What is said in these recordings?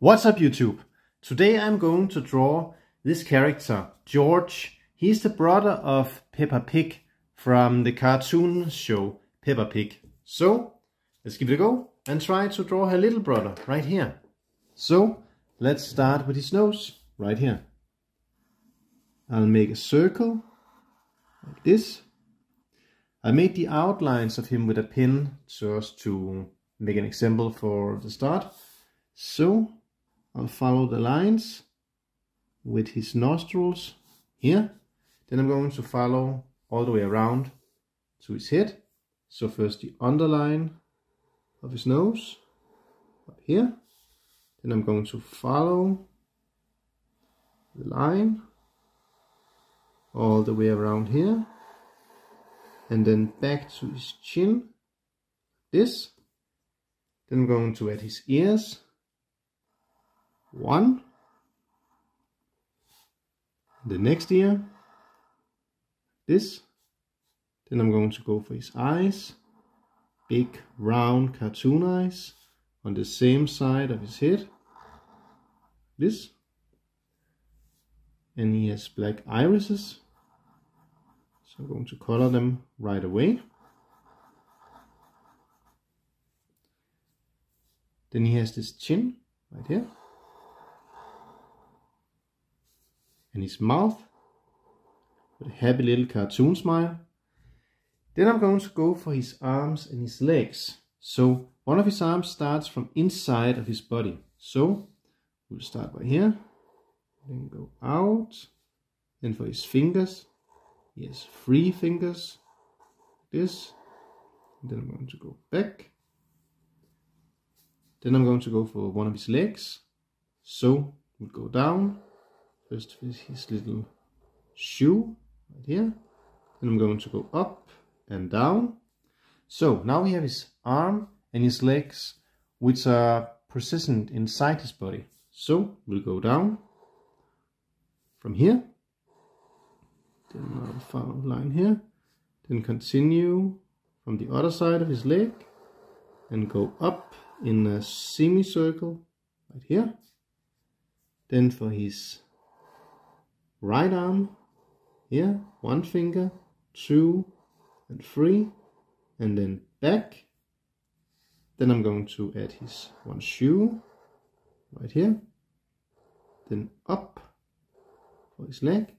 What's up YouTube? Today I'm going to draw this character, George. He's the brother of Peppa Pig from the cartoon show Peppa Pig. So let's give it a go and try to draw her little brother right here. So let's start with his nose right here. I'll make a circle like this. I made the outlines of him with a pen just to make an example for the start. So I'll follow the lines with his nostrils here. Then I'm going to follow all the way around to his head. So first the underline of his nose up here. Then I'm going to follow the line all the way around here. And then back to his chin, this. Then I'm going to add his ears. 1. The next ear, this. Then I'm going to go for his eyes, big round cartoon eyes on the same side of his head, this. And he has black irises, so I'm going to color them right away. Then he has this chin right here. And his mouth with a happy little cartoon smile. Then I'm going to go for his arms and his legs. So one of his arms starts from inside of his body. So we'll start by here, then go out. Then for his fingers, he has 3 fingers, this. And then I'm going to go back. Then I'm going to go for one of his legs. So we'll go down. First with his little shoe right here. Then I'm going to go up and down. So now we have his arm and his legs, which are positioned inside his body. So we'll go down from here. Then I'll follow a line here. Then continue from the other side of his leg and go up in a semicircle right here. Then for his right arm, here, 1 finger, 2 and 3, and then back. Then I'm going to add his 1 shoe right here, then up for his leg.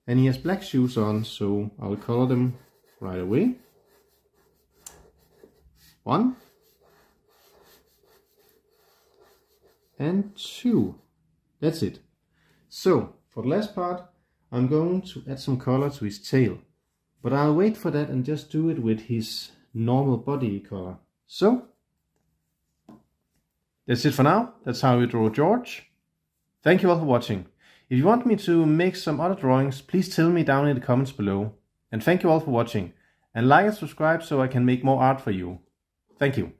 And he has black shoes on, so I'll color them right away. 1 and 2. That's it. So for the last part, I'm going to add some color to his tail, but I'll wait for that and just do it with his normal body color. So that's it for now. That's how we draw George. Thank you all for watching. If you want me to make some other drawings, please tell me down in the comments below. And thank you all for watching. And like and subscribe so I can make more art for you. Thank you.